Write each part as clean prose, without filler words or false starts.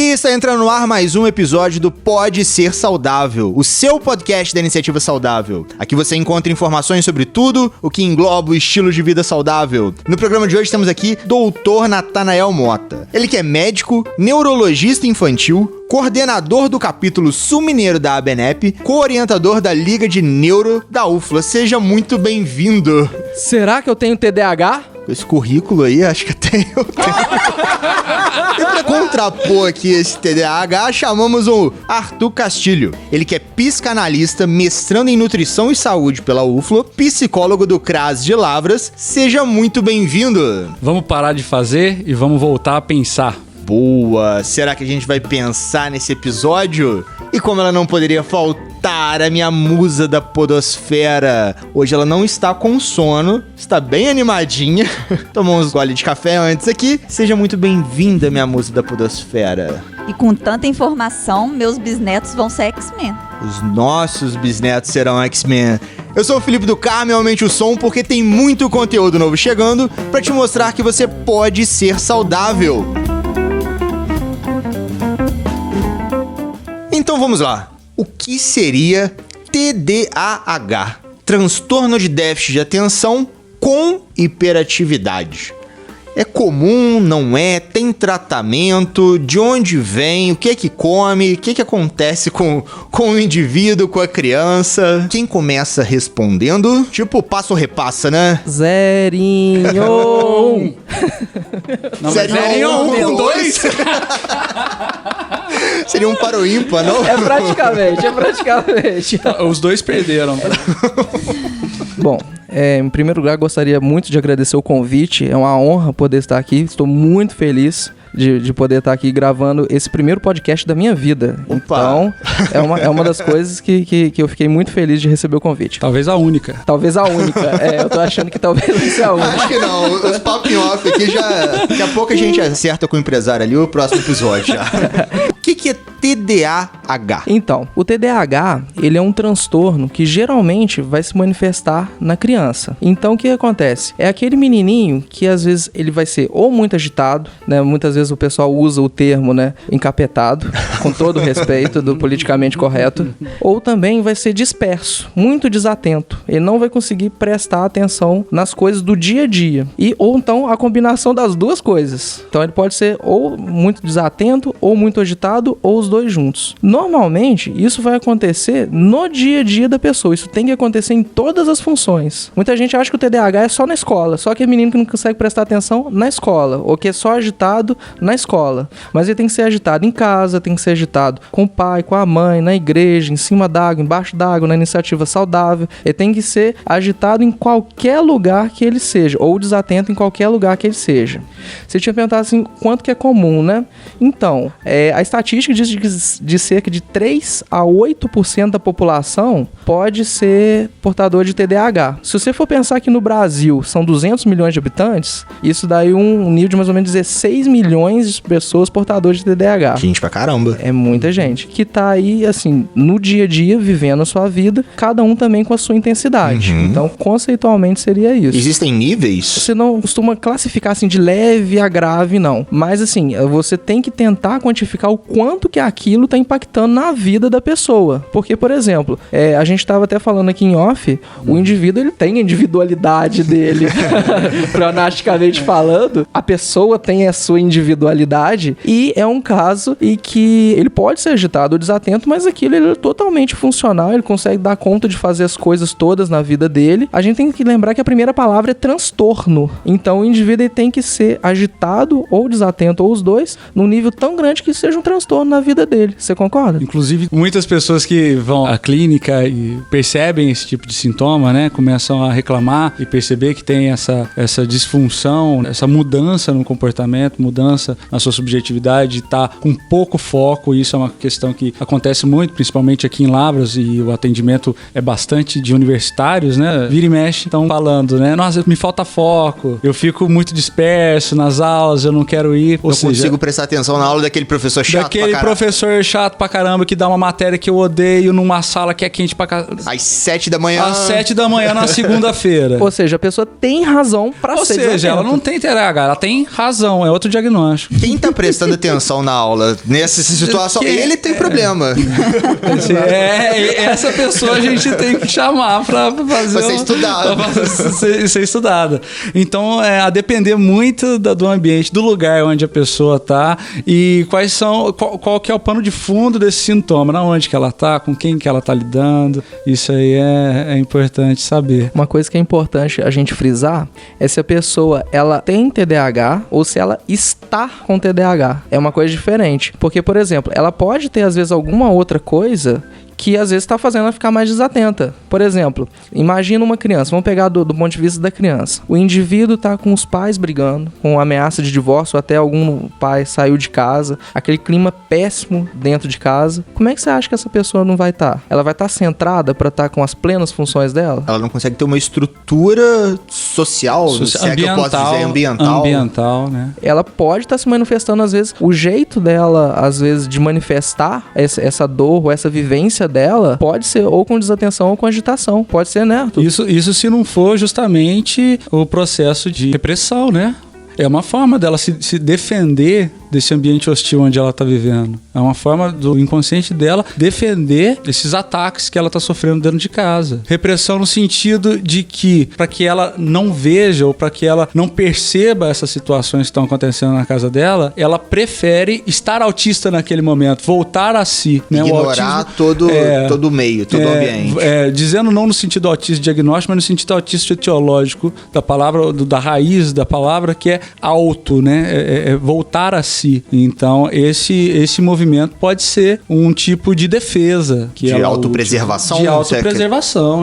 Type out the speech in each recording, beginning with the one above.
E está entrando no ar mais um episódio do Pode Ser Saudável, o seu podcast da Iniciativa Saudável. Aqui você encontra informações sobre tudo o que engloba o estilo de vida saudável. No programa de hoje temos aqui Dr. Natanael Mota. Ele que é médico, neurologista infantil, coordenador do capítulo sul-mineiro da ABNEP, co-orientador da Liga de Neuro da UFLA. Seja muito bem-vindo. Será que eu tenho TDAH? Esse currículo aí, acho que eu tenho. E pra contrapor aqui esse TDAH, chamamos o Arthur Castilho. Ele que é psicanalista, mestrando em nutrição e saúde pela UFLA, psicólogo do CRAS de Lavras. Seja muito bem-vindo. Vamos parar de fazer e vamos voltar a pensar. Boa! Será que a gente vai pensar nesse episódio? E como ela não poderia faltar, a minha musa da podosfera. Hoje ela não está com sono, está bem animadinha. Tomou uns goles de café antes aqui. Seja muito bem-vinda, minha musa da podosfera. E com tanta informação, meus bisnetos vão ser X-Men. Os nossos bisnetos serão X-Men. Eu sou o Felipe do Carmo, aumente o som porque tem muito conteúdo novo chegando para te mostrar que você pode ser saudável. Então vamos lá. O que seria TDAH? Transtorno de déficit de atenção com hiperatividade. É comum, não é? Tem tratamento? De onde vem? O que é que come? O que é que acontece com o indivíduo, com a criança? Quem começa respondendo? Tipo, passa ou repassa, né? Zerinho. Não, zerinho com dois? Seria um para o ímpar, não? É praticamente. Os dois perderam. Bom, em primeiro lugar, gostaria muito de agradecer o convite. É uma honra poder estar aqui. Estou muito feliz de poder estar aqui gravando esse primeiro podcast da minha vida. Opa. Então, é uma das coisas que eu fiquei muito feliz de receber o convite. Talvez a única. Eu tô achando que talvez não seja a única. Acho que não. Os papo em off aqui já... Daqui a pouco a gente acerta com o empresário ali o próximo episódio já. O que é TDAH? Então, o TDAH, ele é um transtorno que geralmente vai se manifestar na criança. Então, o que acontece? É aquele menininho que às vezes ele vai ser ou muito agitado, né? Muitas vezes o pessoal usa o termo, né, encapetado, com todo o respeito do politicamente correto, ou também vai ser disperso, muito desatento. Ele não vai conseguir prestar atenção nas coisas do dia a dia. Ou então a combinação das duas coisas. Então ele pode ser ou muito desatento, ou muito agitado, ou os dois juntos. Normalmente, isso vai acontecer no dia a dia da pessoa. Isso tem que acontecer em todas as funções. Muita gente acha que o TDAH é só na escola, só que é menino que não consegue prestar atenção na escola, ou que é só agitado na escola. Mas ele tem que ser agitado em casa, tem que ser agitado com o pai, com a mãe, na igreja, em cima d'água, embaixo d'água, na iniciativa saudável. Ele tem que ser agitado em qualquer lugar que ele seja, ou desatento em qualquer lugar que ele seja. Você tinha perguntado assim, quanto que é comum, né? Então, a estatística diz de cerca de 3 a 8% da população pode ser portador de TDAH. Se você for pensar que no Brasil são 200 milhões de habitantes, isso daí um nível de mais ou menos 16 milhões de pessoas portadoras de TDAH. Gente pra caramba. É muita gente. Que tá aí, assim, no dia a dia, vivendo a sua vida, cada um também com a sua intensidade. Uhum. Então, conceitualmente, seria isso. Existem níveis? Você não costuma classificar, assim, de leve a grave, não. Mas, assim, você tem que tentar quantificar o quanto que aquilo tá impactando na vida da pessoa. Porque, por exemplo, a gente tava até falando aqui em off, o indivíduo, ele tem a individualidade dele. Pronasticamente falando, a pessoa tem a sua individualidade e é um caso em que ele pode ser agitado ou desatento, mas aquilo ele é totalmente funcional, ele consegue dar conta de fazer as coisas todas na vida dele. A gente tem que lembrar que a primeira palavra é transtorno. Então o indivíduo ele tem que ser agitado ou desatento, ou os dois, num nível tão grande que seja um transtorno na vida dele. Você concorda? Inclusive, muitas pessoas que vão à clínica e percebem esse tipo de sintoma, né, começam a reclamar e perceber que tem essa disfunção, essa mudança no comportamento, mudança na sua subjetividade, tá com pouco foco. Isso é uma questão que acontece muito, principalmente aqui em Lavras, e o atendimento é bastante de universitários, né? Vira e mexe, estão falando, né? Nossa, me falta foco, eu fico muito disperso nas aulas, eu não quero ir. Ou seja, consigo prestar atenção na aula daquele professor chato pra caralho. professor chato pra caramba que dá uma matéria que eu odeio numa sala que é quente pra caramba. Às 7 da manhã. Às 7 da manhã na segunda-feira. Ou seja, a pessoa tem razão pra Ou ser seja, desatenta. ela não tem TDAH, ela tem razão, é outro diagnóstico. Quem tá prestando atenção na aula nessa situação, ele tem problema. Essa pessoa a gente tem que chamar pra fazer... Pra ser estudada. Pra ser estudada. Então, a depender muito do ambiente, do lugar onde a pessoa tá e qual que é o pano de fundo desse sintoma, na onde que ela tá, com quem que ela tá lidando. Isso aí é importante saber. Uma coisa que é importante a gente frisar é se a pessoa ela tem TDAH ou se ela está com TDAH. É uma coisa diferente. Porque, por exemplo, ela pode ter às vezes alguma outra coisa que às vezes está fazendo ela ficar mais desatenta. Por exemplo, imagina uma criança, vamos pegar do ponto de vista da criança. O indivíduo está com os pais brigando, com ameaça de divórcio, até algum pai saiu de casa, aquele clima péssimo dentro de casa. Como é que você acha que essa pessoa não vai estar? Ela vai estar centrada para estar com as plenas funções dela? Ela não consegue ter uma estrutura social, se é que eu posso dizer, ambiental. Ambiental, né? Ela pode estar se manifestando, às vezes, o jeito dela, às vezes, de manifestar essa dor ou essa vivência dela, pode ser ou com desatenção ou com agitação. Pode ser, né, Arthur? Isso se não for justamente o processo de repressão, né? É uma forma dela se defender desse ambiente hostil onde ela está vivendo. É uma forma do inconsciente dela defender esses ataques que ela está sofrendo dentro de casa. Repressão no sentido de que, para que ela não veja ou para que ela não perceba essas situações que estão acontecendo na casa dela, ela prefere estar autista naquele momento, voltar a si. Né? Ignorar todo o meio, todo o ambiente. Dizendo não no sentido autista diagnóstico, mas no sentido autista etiológico da palavra, da raiz da palavra, que é auto, né? Voltar a si. Então, esse movimento pode ser um tipo de defesa. Que de autopreservação?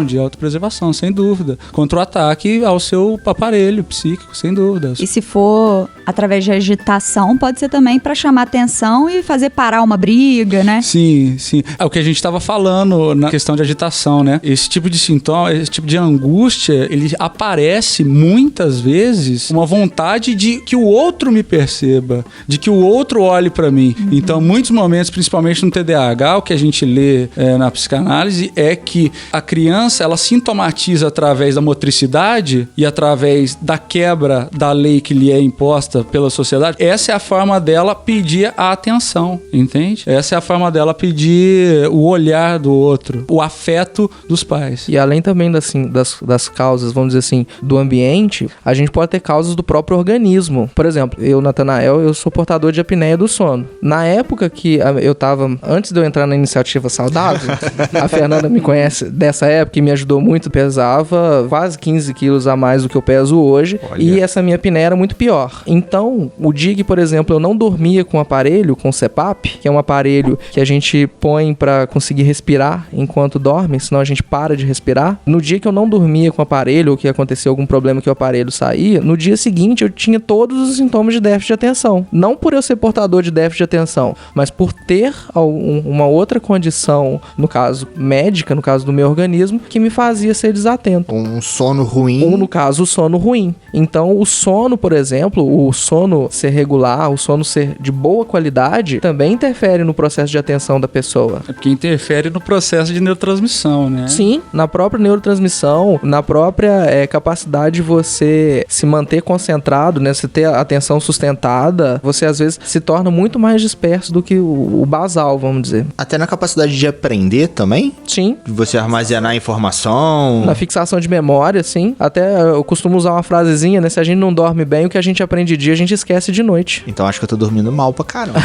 De autopreservação, sem dúvida. Contra o ataque ao seu aparelho psíquico, sem dúvida. E se for através de agitação, pode ser também para chamar atenção e fazer parar uma briga, né? Sim, sim. É o que a gente estava falando na questão de agitação, né? Esse tipo de sintoma, esse tipo de angústia, ele aparece muitas vezes uma vontade de que o outro me perceba, de que o outro olhe para mim. Então, muitos momentos, principalmente no TDAH, o que a gente lê na psicanálise é que a criança, ela sintomatiza através da motricidade e através da quebra da lei que lhe é imposta pela sociedade. Essa é a forma dela pedir a atenção, entende? Essa é a forma dela pedir o olhar do outro, o afeto dos pais. E além também das causas, vamos dizer assim, do ambiente, a gente pode ter causas do próprio organismo. Por exemplo, eu, Natanael, eu sou portador de apneia do sono. Na época que eu tava, antes de eu entrar na iniciativa saudável, a Fernanda me conhece dessa época e me ajudou muito, pesava quase 15 quilos a mais do que eu peso hoje. Olha. E essa minha apneia era muito pior. Então, o dia que, por exemplo, eu não dormia com o aparelho, com o CPAP, que é um aparelho que a gente põe pra conseguir respirar enquanto dorme, senão a gente para de respirar. No dia que eu não dormia com o aparelho, ou que aconteceu algum problema que o aparelho saía, no dia seguinte eu tinha todos os sintomas de déficit de atenção. Não por eu ser portador de déficit de atenção, mas por ter uma outra condição, no caso médica, no caso do meu organismo, que me fazia ser desatento. Um sono ruim. Ou, no caso, o sono ruim. Então, o sono, por exemplo, o sono ser regular, o sono ser de boa qualidade, também interfere no processo de atenção da pessoa. É porque interfere no processo de neurotransmissão, né? Sim, na própria neurotransmissão, na própria capacidade de você se manter concentrado, né? Você ter a atenção sustentada, você às vezes se torna muito mais disperso do que o basal, vamos dizer. Até na capacidade de aprender também? Sim. De você armazenar informação? Na fixação de memória, sim. Até eu costumo usar uma frasezinha, né? Se a gente não dorme bem, o que a gente aprende de dia, a gente esquece de noite. Então acho que eu tô dormindo mal pra caramba.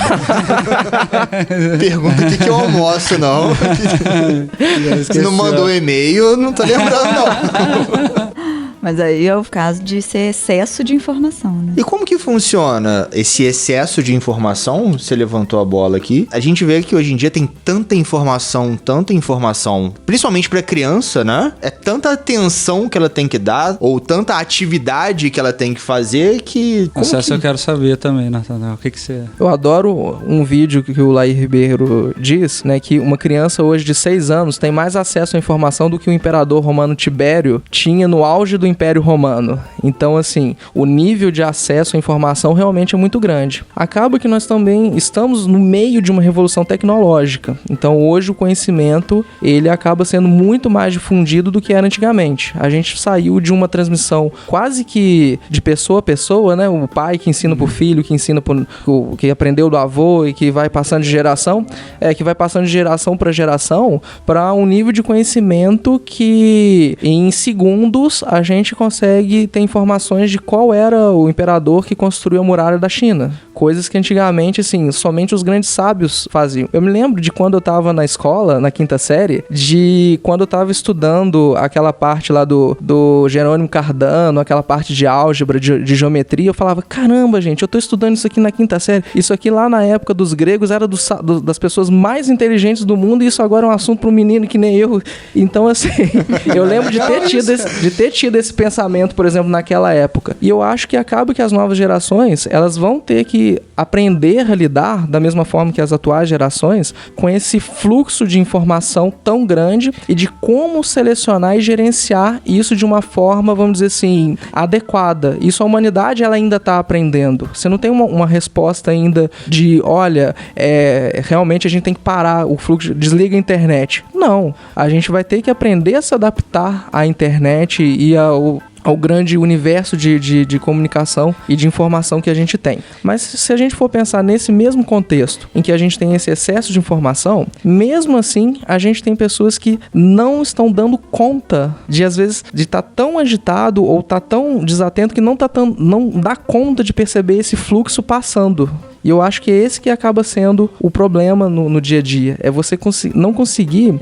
Pergunta o que eu almoço, não. Se não mandou e-mail, não tô lembrando, não. Mas aí é o caso de ser excesso de informação, né? E como que funciona esse excesso de informação? Você levantou a bola aqui. A gente vê que hoje em dia tem tanta informação, principalmente pra criança, né? É tanta atenção que ela tem que dar, ou tanta atividade que ela tem que fazer, que... Essa eu quero saber também, Natanael. O que você é? Eu adoro um vídeo que o Laí Ribeiro diz, né? Que uma criança hoje de 6 anos tem mais acesso à informação do que o imperador romano Tibério tinha no auge do Império Romano. Então, assim, o nível de acesso à informação realmente é muito grande. Acaba que nós também estamos no meio de uma revolução tecnológica. Então, hoje o conhecimento, ele acaba sendo muito mais difundido do que era antigamente. A gente saiu de uma transmissão quase que de pessoa a pessoa, né? O pai que ensina pro filho, que ensina que aprendeu do avô e que vai passando de geração, para geração, para um nível de conhecimento que em segundos a gente consegue ter informações de qual era o imperador que construiu a muralha da China. Coisas que antigamente, assim, somente os grandes sábios faziam. Eu me lembro de quando eu tava na escola, na 5ª série, de quando eu tava estudando aquela parte lá do Jerônimo Cardano, aquela parte de álgebra, de geometria, eu falava, caramba, gente, eu tô estudando isso aqui na 5ª série. Isso aqui lá na época dos gregos era das pessoas mais inteligentes do mundo, e isso agora é um assunto para um menino que nem eu. Então, assim, eu lembro de ter tido esse pensamento, por exemplo, naquela época. E eu acho que acaba que as novas gerações, elas vão ter que aprender a lidar da mesma forma que as atuais gerações com esse fluxo de informação tão grande e de como selecionar e gerenciar isso de uma forma, vamos dizer assim, adequada. Isso a humanidade ela ainda está aprendendo. Você não tem uma resposta ainda de, olha, realmente a gente tem que parar o fluxo, desliga a internet. Não, a gente vai ter que aprender a se adaptar à internet e ao grande universo de comunicação e de informação que a gente tem. Mas se a gente for pensar nesse mesmo contexto em que a gente tem esse excesso de informação, mesmo assim, a gente tem pessoas que não estão dando conta de, às vezes, de estar tão agitado ou estar tão desatento que não dá conta de perceber esse fluxo passando. E eu acho que é esse que acaba sendo o problema no dia a dia. É você não conseguir...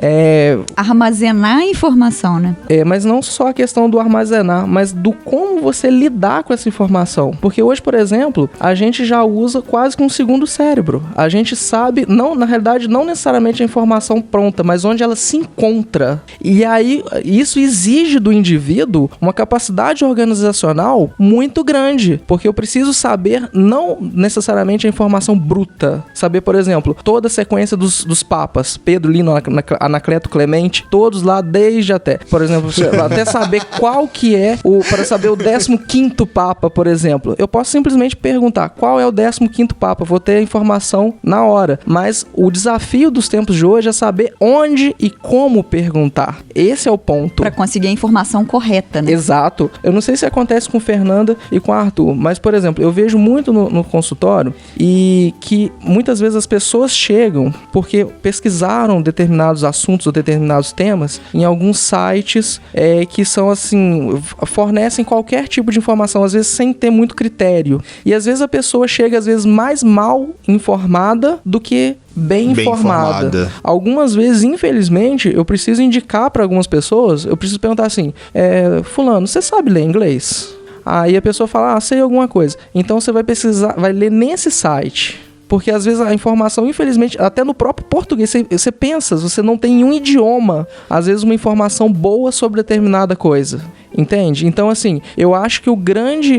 armazenar a informação, né? Mas não só a questão do armazenar, mas do como você lidar com essa informação. Porque hoje, por exemplo, a gente já usa quase que um segundo cérebro. A gente sabe, na realidade, não necessariamente a informação pronta, mas onde ela se encontra. E aí, isso exige do indivíduo uma capacidade organizacional muito grande. Porque eu preciso saber, não necessariamente a informação bruta. Saber, por exemplo, toda a sequência dos papas, Pedro, Lino, Anacleto, Clemente, todos lá desde até. Por exemplo, até saber qual que é para saber o 15º Papa, por exemplo. Eu posso simplesmente perguntar qual é o 15º Papa, vou ter a informação na hora. Mas o desafio dos tempos de hoje é saber onde e como perguntar. Esse é o ponto. Para conseguir a informação correta, né? Exato. Eu não sei se acontece com Fernanda e com Arthur, mas, por exemplo, eu vejo muito no consultório e que muitas vezes as pessoas chegam porque pesquisaram determinados assuntos ou determinados temas em alguns sites que são assim, fornecem qualquer tipo de informação, às vezes sem ter muito critério. E às vezes a pessoa chega, às vezes, mais mal informada do que bem informada. Algumas vezes, infelizmente, eu preciso indicar para algumas pessoas, eu preciso perguntar assim, fulano, você sabe ler inglês? Aí a pessoa fala, sei alguma coisa. Então você vai pesquisar, vai ler nesse site. Porque às vezes a informação, infelizmente, até no próprio português, você pensa, você não tem um idioma, às vezes uma informação boa sobre determinada coisa. Entende? Então, assim, eu acho que o grande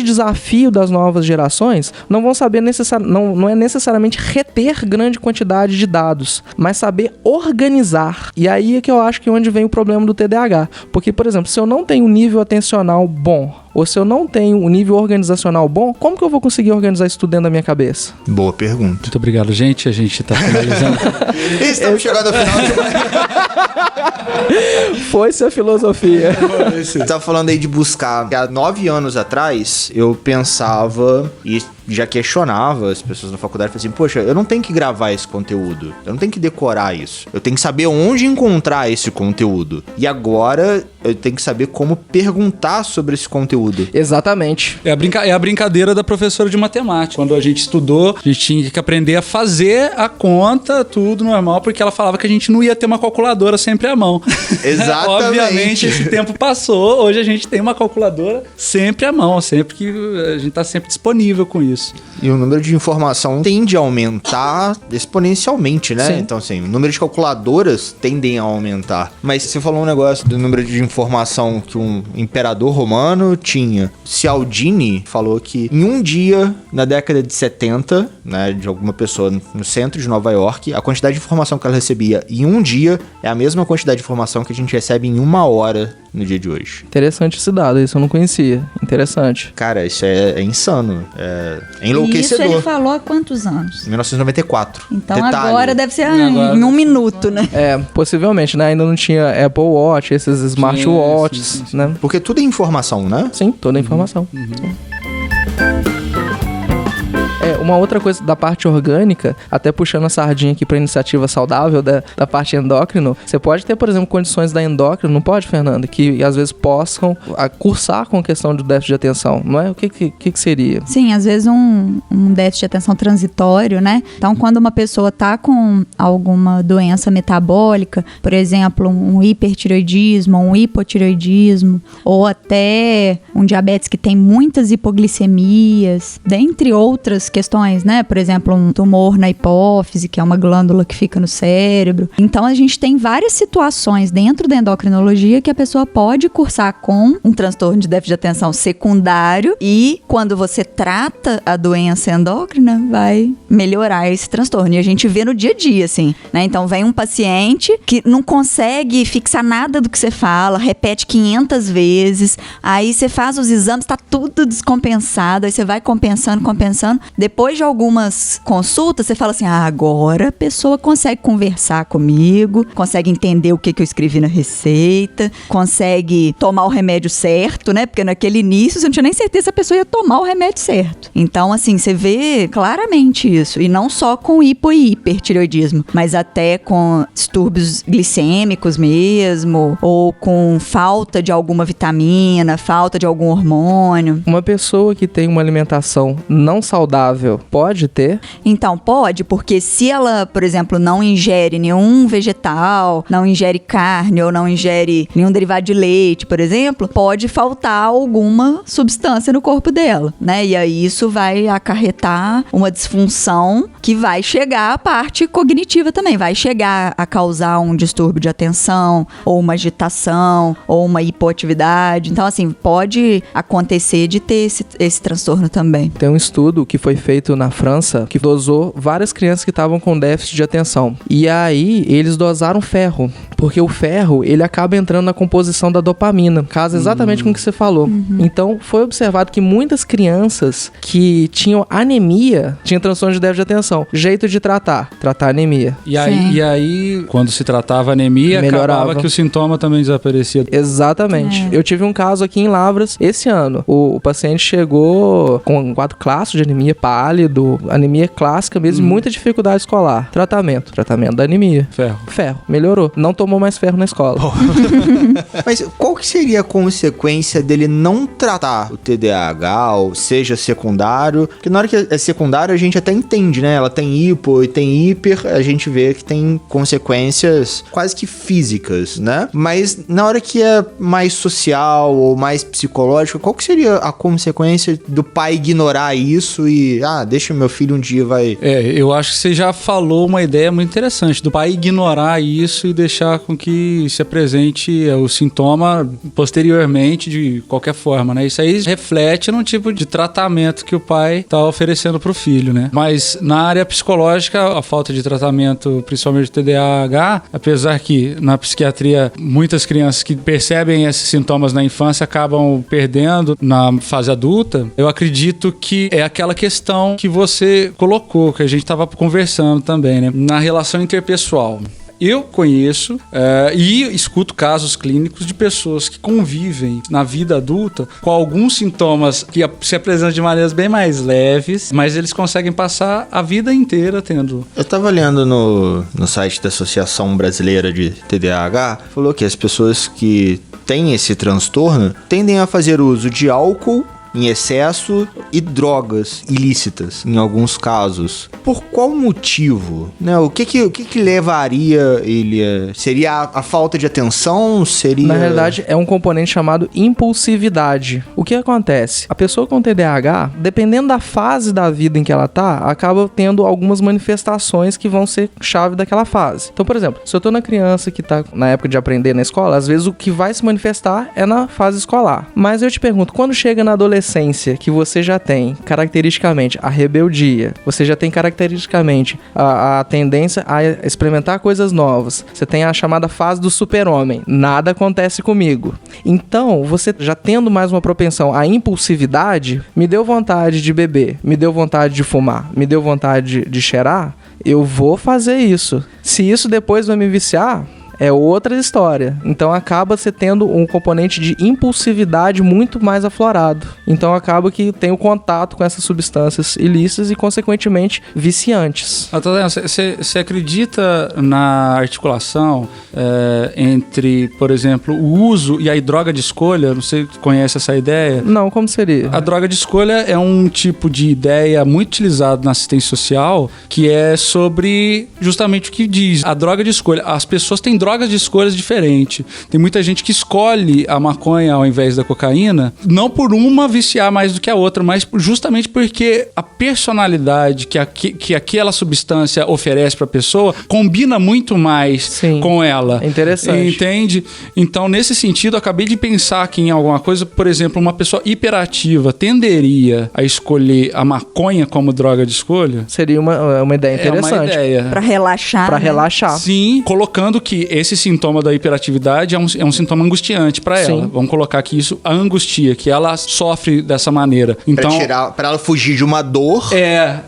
desafio das novas gerações não vão saber não é necessariamente reter grande quantidade de dados, mas saber organizar. E aí é que eu acho que é onde vem o problema do TDAH. Porque, por exemplo, se eu não tenho um nível atencional bom, ou se eu não tenho um nível organizacional bom, como que eu vou conseguir organizar isso tudo dentro da minha cabeça? Boa pergunta. Muito obrigado, gente. A gente tá finalizando. Estamos chegando ao final. Foi-se a filosofia. Você tá falando aí de buscar. Há 9 anos atrás, eu pensava e já questionava as pessoas na faculdade, assim, poxa, eu não tenho que gravar esse conteúdo, eu não tenho que decorar isso, eu tenho que saber onde encontrar esse conteúdo. E agora eu tenho que saber como perguntar sobre esse conteúdo. Exatamente. É a brincadeira da professora de matemática. Quando a gente estudou, a gente tinha que aprender a fazer a conta, tudo normal, porque ela falava que a gente não ia ter uma calculadora sempre à mão. Exatamente. Obviamente, esse tempo passou, hoje a gente tem uma calculadora sempre à mão, sempre que a gente tá sempre disponível com isso. crianças. E o número de informação tende a aumentar exponencialmente, né? Sim. Então, assim, o número de calculadoras tendem a aumentar. Mas você falou um negócio do número de informação que um imperador romano tinha. Cialdini falou que em um dia, na década de 70, né, de alguma pessoa no centro de Nova York, a quantidade de informação que ela recebia em um dia é a mesma quantidade de informação que a gente recebe em uma hora no dia de hoje. Interessante esse dado, isso eu não conhecia. Interessante. Cara, isso é insano. É E enlouquecedor. isso ele falou há quantos anos? 1994. Então Detalhe. agora deve ser Agora em um minuto, né? Possivelmente, né? Ainda não tinha Apple Watch, esses smartwatches, sim. né? Porque tudo é informação, né? Sim, toda a informação. Uma outra coisa da parte orgânica, até puxando a sardinha aqui para iniciativa saudável da parte endócrino, você pode ter, por exemplo, condições da endócrino, não pode, Fernanda, que às vezes possam cursar com a questão do déficit de atenção, não é? O que seria? Sim, às vezes um déficit de atenção transitório, né? Então, quando uma pessoa tá com alguma doença metabólica, por exemplo, um hipertireoidismo, um hipotireoidismo, ou até um diabetes que tem muitas hipoglicemias, dentre outras questões, né? Por exemplo, um tumor na hipófise, que é uma glândula que fica no cérebro. Então, a gente tem várias situações dentro da endocrinologia que a pessoa pode cursar com um transtorno de déficit de atenção secundário e, quando você trata a doença endócrina, vai melhorar esse transtorno. E a gente vê no dia a dia, assim, né? Então, vem um paciente que não consegue fixar nada do que você fala, repete 500 vezes, aí você faz os exames, tá tudo descompensado, aí você vai compensando. Depois de algumas consultas, você fala assim, agora a pessoa consegue conversar comigo, consegue entender o que eu escrevi na receita, consegue tomar o remédio certo, né? Porque naquele início você não tinha nem certeza se a pessoa ia tomar o remédio certo. Então, assim, você vê claramente isso. E não só com hipo e hipertireoidismo, mas até com distúrbios glicêmicos mesmo, ou com falta de alguma vitamina, falta de algum hormônio. Uma pessoa que tem uma alimentação não saudável pode ter? Então, pode, porque se ela, por exemplo, não ingere nenhum vegetal, não ingere carne ou não ingere nenhum derivado de leite, por exemplo, pode faltar alguma substância no corpo dela, né? E aí isso vai acarretar uma disfunção que vai chegar à parte cognitiva também, vai chegar a causar um distúrbio de atenção, ou uma agitação, ou uma hipoatividade. Então, assim, pode acontecer de ter esse transtorno também. Tem um estudo que foi feito na França que dosou várias crianças que estavam com déficit de atenção. E aí, eles dosaram ferro, porque o ferro, ele acaba entrando na composição da dopamina, casa exatamente com o que você falou. Então, foi observado que muitas crianças que tinham anemia, tinham transtorno de déficit de atenção. Jeito de tratar anemia. E aí, quando se tratava anemia, melhorava. acabava que o sintoma também desaparecia. Exatamente. Eu tive um caso aqui em Lavras esse ano. O paciente chegou com um quadro clássico de anemia, pálido, anemia clássica mesmo, e muita dificuldade escolar. Tratamento da anemia. Ferro. Melhorou. Não tomou mais ferro na escola. Mas qual que seria a consequência dele não tratar o TDAH, ou seja, secundário? Porque na hora que é secundário, a gente até entende, né? Ela tem hipo e tem hiper, a gente vê que tem consequências quase que físicas, né? Mas na hora que é mais social ou mais psicológico, qual que seria a consequência do pai ignorar isso e, deixa o meu filho um dia vai... Eu acho que você já falou uma ideia muito interessante, do pai ignorar isso e deixar com que se apresente o sintoma posteriormente de qualquer forma, né? Isso aí reflete num tipo de tratamento que o pai está oferecendo pro filho, né? Mas na área psicológica, a falta de tratamento, principalmente de TDAH, apesar que na psiquiatria muitas crianças que percebem esses sintomas na infância acabam perdendo na fase adulta, eu acredito que é aquela questão que você colocou, que a gente estava conversando também, né? Na relação interpessoal. Eu conheço e escuto casos clínicos de pessoas que convivem na vida adulta com alguns sintomas que se apresentam de maneiras bem mais leves, mas eles conseguem passar a vida inteira tendo. Eu tava olhando no site da Associação Brasileira de TDAH, falou que as pessoas que têm esse transtorno tendem a fazer uso de álcool em excesso e drogas ilícitas, em alguns casos. Por qual motivo? Né? O que levaria ele a... Seria a falta de atenção? Seria... Na realidade, é um componente chamado impulsividade. O que acontece? A pessoa com TDAH, dependendo da fase da vida em que ela tá, acaba tendo algumas manifestações que vão ser chave daquela fase. Então, por exemplo, se eu tô na criança que tá na época de aprender na escola, às vezes o que vai se manifestar é na fase escolar. Mas eu te pergunto, quando chega na adolescência, que você já tem caracteristicamente a rebeldia, você já tem caracteristicamente a tendência a experimentar coisas novas, você tem a chamada fase do super-homem, nada acontece comigo. Então, você já tendo mais uma propensão à impulsividade, me deu vontade de beber, me deu vontade de fumar, me deu vontade de cheirar, eu vou fazer isso. Se isso depois vai me viciar, é outra história. Então acaba você tendo um componente de impulsividade muito mais aflorado. Então acaba que tem o contato com essas substâncias ilícitas e, consequentemente, viciantes. Você acredita na articulação entre, por exemplo, o uso e a droga de escolha? Não sei se conhece essa ideia. Não, como seria? A droga de escolha é um tipo de ideia muito utilizado na assistência social, que é sobre justamente o que diz. A droga de escolha. As pessoas têm drogas de escolhas diferentes. Tem muita gente que escolhe a maconha ao invés da cocaína, não por uma viciar mais do que a outra, mas justamente porque a personalidade que aquela substância oferece para a pessoa combina muito mais com ela. É interessante. Entende? Então, nesse sentido, eu acabei de pensar aqui em alguma coisa. Por exemplo, uma pessoa hiperativa tenderia a escolher a maconha como droga de escolha? Seria uma ideia interessante. É uma ideia. Pra relaxar. Pra né? relaxar. Sim, colocando que esse sintoma da hiperatividade é um sintoma angustiante para ela. Sim. Vamos colocar aqui isso, a angustia, que ela sofre dessa maneira. Então, pra ela fugir de uma dor,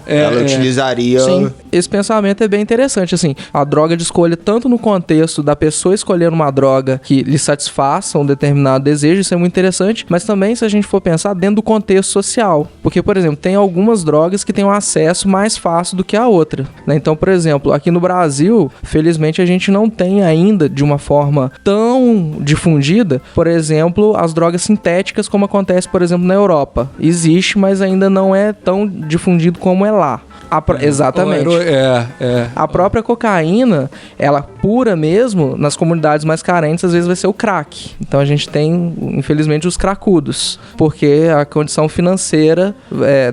ela utilizaria... Sim, esse pensamento é bem interessante, assim, a droga de escolha, tanto no contexto da pessoa escolher uma droga que lhe satisfaça um determinado desejo, isso é muito interessante, mas também, se a gente for pensar, dentro do contexto social, porque, por exemplo, tem algumas drogas que têm um acesso mais fácil do que a outra, né? Então, por exemplo, aqui no Brasil, felizmente a gente não tem ainda de uma forma tão difundida, por exemplo, as drogas sintéticas, como acontece, por exemplo, na Europa. Existe, mas ainda não é tão difundido como é lá. Exatamente. A própria cocaína, ela pura mesmo, nas comunidades mais carentes, às vezes vai ser o crack. Então a gente tem, infelizmente, os cracudos, porque a condição financeira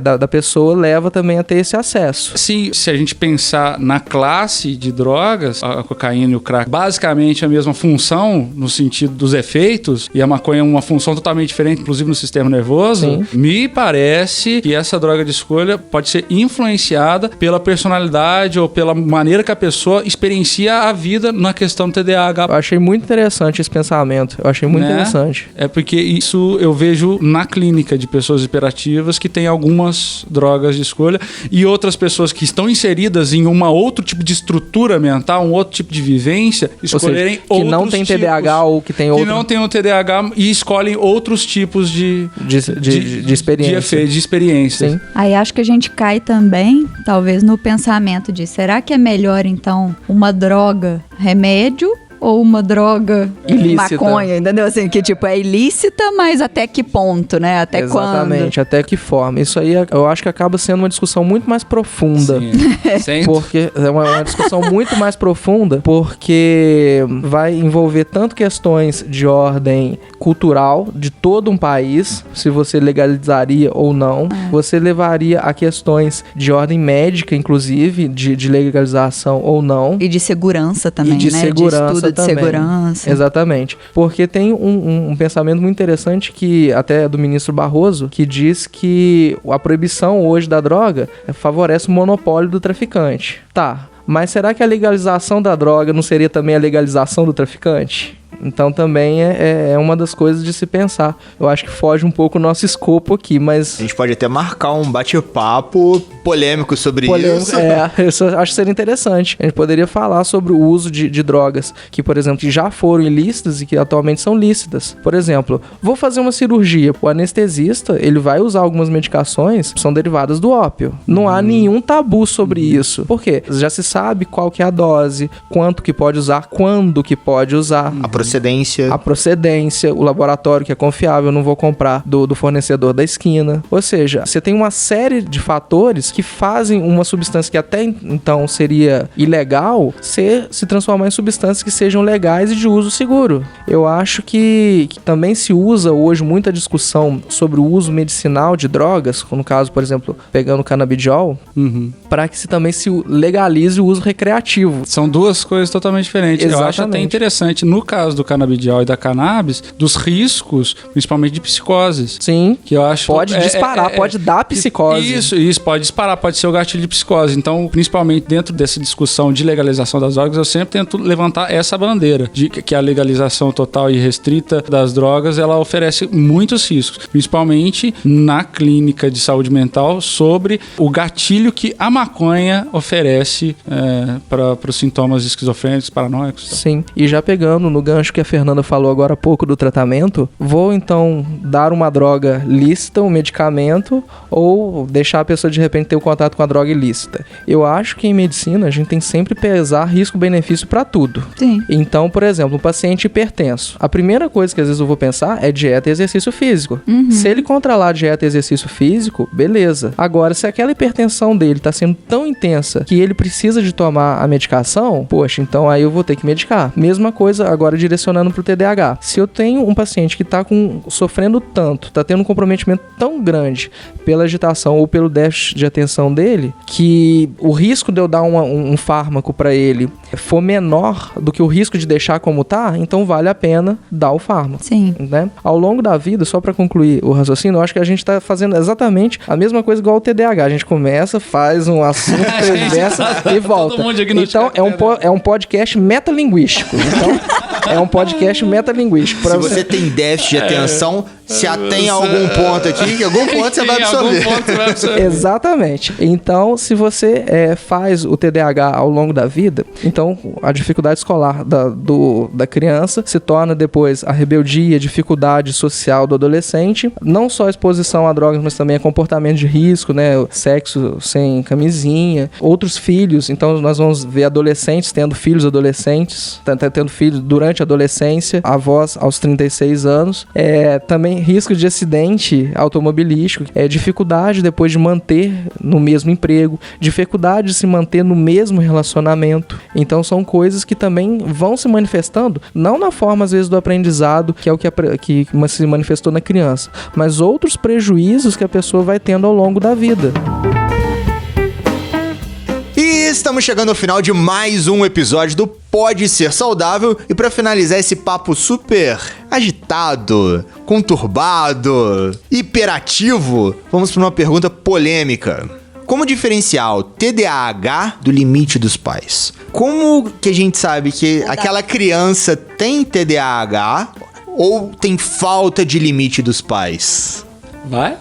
da pessoa leva também a ter esse acesso. Se a gente pensar na classe de drogas, a cocaína e o crack, basicamente a mesma função no sentido dos efeitos, e a maconha é uma função totalmente diferente, inclusive no sistema nervoso. Sim. Me parece que essa droga de escolha pode ser influenciada pela personalidade ou pela maneira que a pessoa experiencia a vida na questão do TDAH. Eu achei muito interessante esse pensamento. Eu achei muito interessante. É porque isso eu vejo na clínica de pessoas hiperativas que têm algumas drogas de escolha e outras pessoas que estão inseridas em um outro tipo de estrutura mental, um outro tipo de vivência, escolherem outros tipos. Que não tem TDAH ou que tem outro... Que não tem o TDAH e escolhem outros tipos de experiência. De experiência. Sim. Aí acho que a gente cai também, talvez, no pensamento de será que é melhor, então, uma droga remédio ou uma droga ilícita, maconha, entendeu? Assim, que tipo, é ilícita, mas até que ponto, né? Até Exatamente, quando? até que forma. Isso aí eu acho que acaba sendo uma discussão muito mais profunda. Sim. Porque é uma discussão muito mais profunda, porque vai envolver tanto questões de ordem cultural de todo um país, se você legalizaria ou não. Você levaria a questões de ordem médica, inclusive, de legalização ou não. E de segurança também, e de né? Segurança de estudo de também. segurança. Exatamente. Porque tem um pensamento muito interessante que até do ministro Barroso, que diz que a proibição hoje da droga favorece o monopólio do traficante. Tá, mas será que a legalização da droga não seria também a legalização do traficante? Então também é uma das coisas de se pensar. Eu acho que foge um pouco o nosso escopo aqui, mas... A gente pode até marcar um bate-papo polêmico sobre isso. Isso eu acho que seria interessante. A gente poderia falar sobre o uso de drogas que, por exemplo, que já foram ilícitas e que atualmente são lícitas. Por exemplo, vou fazer uma cirurgia. O anestesista, ele vai usar algumas medicações que são derivadas do ópio. Não há nenhum tabu sobre isso. Por quê? Já se sabe qual que é a dose, quanto que pode usar, quando que pode usar. A procedência. A procedência, o laboratório que é confiável, eu não vou comprar do fornecedor da esquina. Ou seja, você tem uma série de fatores que fazem uma substância que até então seria ilegal se transformar em substâncias que sejam legais e de uso seguro. Eu acho que também se usa hoje muita discussão sobre o uso medicinal de drogas, no caso, por exemplo, pegando o canabidiol, para que também se legalize o uso recreativo. São duas coisas totalmente diferentes. Exatamente. Eu acho até interessante, no caso do canabidiol e da cannabis, dos riscos, principalmente de psicoses. Sim. Que eu acho... Pode disparar, pode dar psicose. Isso, pode disparar, pode ser o gatilho de psicose. Então, principalmente dentro dessa discussão de legalização das drogas, eu sempre tento levantar essa bandeira, de que a legalização total e restrita das drogas, ela oferece muitos riscos, principalmente na clínica de saúde mental, sobre o gatilho que a maconha oferece para os sintomas esquizofrênicos, paranoicos. Sim, e já pegando no gancho que a Fernanda falou agora há pouco do tratamento, vou então dar uma droga lícita, um medicamento, ou deixar a pessoa de repente ter o contato com a droga ilícita. Eu acho que em medicina a gente tem sempre pesar risco-benefício para tudo. Sim. Então, por exemplo, um paciente hipertenso, a primeira coisa que às vezes eu vou pensar é dieta e exercício físico. Se ele controlar dieta e exercício físico, beleza. Agora, se aquela hipertensão dele está sendo tão intensa que ele precisa de tomar a medicação, poxa, então aí eu vou ter que medicar. Mesma coisa agora direcionando pro TDAH. Se eu tenho um paciente que está sofrendo tanto, está tendo um comprometimento tão grande pela agitação ou pelo déficit de atenção dele, que o risco de eu dar um fármaco para ele for menor do que o risco de deixar como tá, então vale a pena dar o fármaco. Sim. Né? Ao longo da vida, só para concluir o raciocínio, eu acho que a gente tá fazendo exatamente a mesma coisa igual o TDAH. A gente começa, faz um assunto, conversa e volta. Então, é um podcast metalinguístico. Então, é um podcast metalinguístico. Se você tem déficit de atenção, se atém a algum ponto aqui, que algum ponto você vai absorver. Exatamente. Então, se você faz o TDAH ao longo da vida, então a dificuldade escolar da criança se torna depois a rebeldia, a dificuldade social do adolescente, não só a exposição a drogas, mas também a comportamento de risco, né? Sexo sem camisinha, outros filhos. Então, nós vamos ver adolescentes tendo filhos adolescentes, tendo filhos durante a adolescência, avós aos 36 anos. Também risco de acidente automobilístico, dificuldade depois de manter no mesmo emprego, dificuldade de se manter no mesmo relacionamento. Então são coisas que também vão se manifestando, não na forma às vezes do aprendizado, que é o que se manifestou na criança, mas outros prejuízos que a pessoa vai tendo ao longo da vida. E estamos chegando ao final de mais um episódio do Pode Ser Saudável. E para finalizar esse papo super agitado, conturbado, hiperativo, vamos para uma pergunta polêmica. Como diferenciar o TDAH do limite dos pais? Como que a gente sabe que aquela criança tem TDAH ou tem falta de limite dos pais? Vai?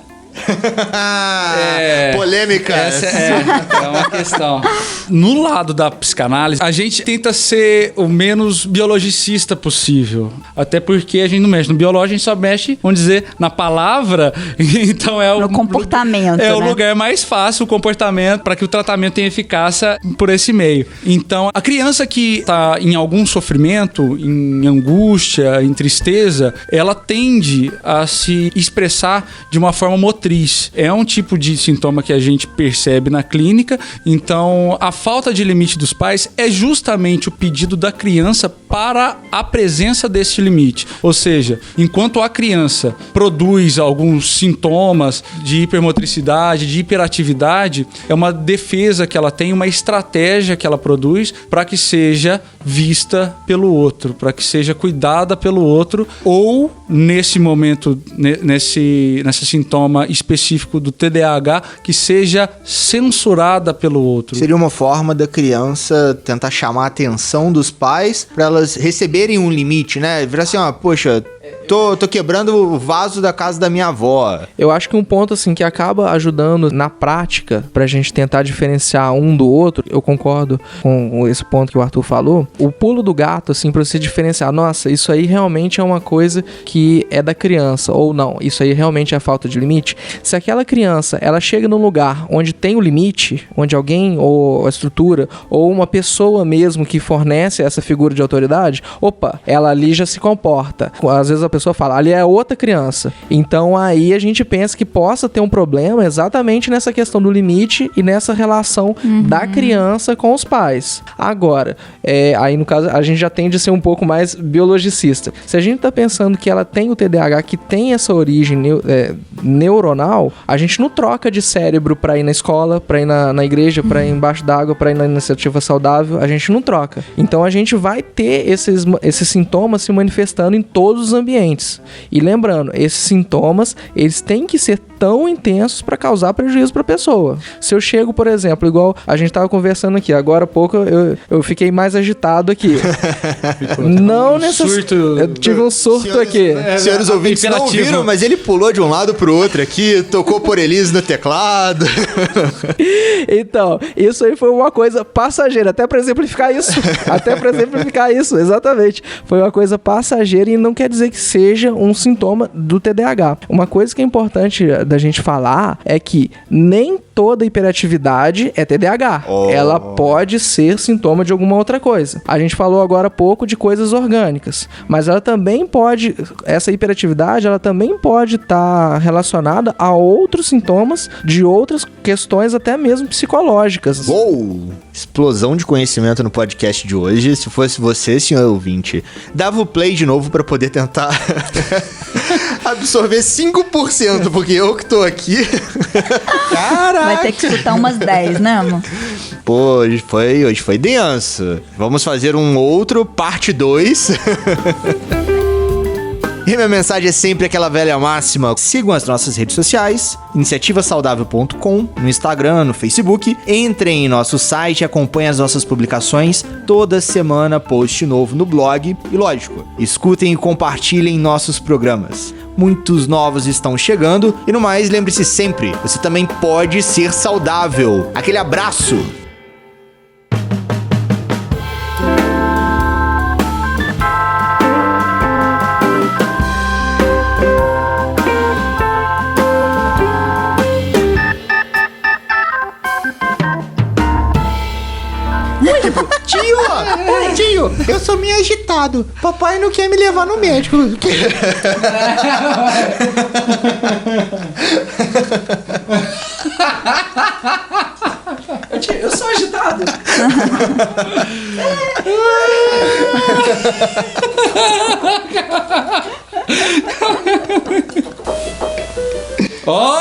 Polêmica. Essa é uma questão. No lado da psicanálise, a gente tenta ser o menos biologicista possível. Até porque a gente não mexe no biológico, a gente só mexe, vamos dizer, na palavra. Então no comportamento. O lugar mais fácil, o comportamento, para que o tratamento tenha eficácia por esse meio. Então, a criança que está em algum sofrimento, em angústia, em tristeza, ela tende a se expressar de uma forma motriz. É um tipo de sintoma que a gente percebe na clínica. Então, a falta de limite dos pais é justamente o pedido da criança para a presença desse limite. Ou seja, enquanto a criança produz alguns sintomas de hipermotricidade, de hiperatividade, é uma defesa que ela tem, uma estratégia que ela produz para que seja vista pelo outro, para que seja cuidada pelo outro, ou nesse momento, nesse sintoma específico do TDAH, que seja censurada pelo outro. Seria uma forma da criança tentar chamar a atenção dos pais para elas receberem um limite, né? Virar assim, poxa, Tô quebrando o vaso da casa da minha avó. Eu acho que um ponto, assim, que acaba ajudando na prática pra gente tentar diferenciar um do outro, eu concordo com esse ponto que o Arthur falou, o pulo do gato, assim, pra você diferenciar, nossa, isso aí realmente é uma coisa que é da criança, ou não, isso aí realmente é falta de limite. Se aquela criança, ela chega num lugar onde tem o limite, onde alguém, ou a estrutura, ou uma pessoa mesmo que fornece essa figura de autoridade, opa, ela ali já se comporta. Às vezes a pessoa fala, ali é outra criança. Então aí a gente pensa que possa ter um problema exatamente nessa questão do limite e nessa relação da criança com os pais. Agora, aí no caso a gente já tende a ser um pouco mais biologicista. Se a gente tá pensando que ela tem o TDAH, que tem essa origem neuronal, a gente não troca de cérebro pra ir na escola, pra ir na igreja, pra ir embaixo d'água, pra ir na iniciativa saudável, a gente não troca. Então a gente vai ter esses sintomas se manifestando em todos os ambientes. E lembrando, esses sintomas, eles têm que ser tão intensos para causar prejuízo para a pessoa. Se eu chego, por exemplo, igual a gente tava conversando aqui, agora há pouco eu fiquei mais agitado aqui. Não necessariamente. Eu tive um surto aqui. Senhores ouvintes não viram, mas ele pulou de um lado pro outro aqui, tocou por Elise no teclado. Então, isso aí foi uma coisa passageira, até para exemplificar isso. Exatamente. Foi uma coisa passageira e não quer dizer que seja um sintoma do TDAH. Uma coisa que é importante da gente falar é que nem toda hiperatividade é TDAH. Ela pode ser sintoma de alguma outra coisa. A gente falou agora há pouco de coisas orgânicas, mas ela também pode, essa hiperatividade, ela também pode estar relacionada a outros sintomas de outras questões, até mesmo psicológicas. Uou! Explosão de conhecimento no podcast de hoje. Se fosse você, senhor ouvinte, dava o play de novo pra poder tentar absorver 5%, porque eu que tô aqui. Caraca! Vai ter que escutar umas 10, né, amor? Pô, hoje foi denso. Vamos fazer um outro, parte 2. E minha mensagem é sempre aquela velha máxima. Sigam as nossas redes sociais, iniciativasaudável.com, no Instagram, no Facebook. Entrem em nosso site e acompanhem as nossas publicações. Toda semana, post novo no blog. E lógico, escutem e compartilhem nossos programas. Muitos novos estão chegando. E no mais, lembre-se sempre, você também pode ser saudável. Aquele abraço! Tio, eu sou meio agitado. Papai não quer me levar no médico. Tio, eu sou agitado. Ó!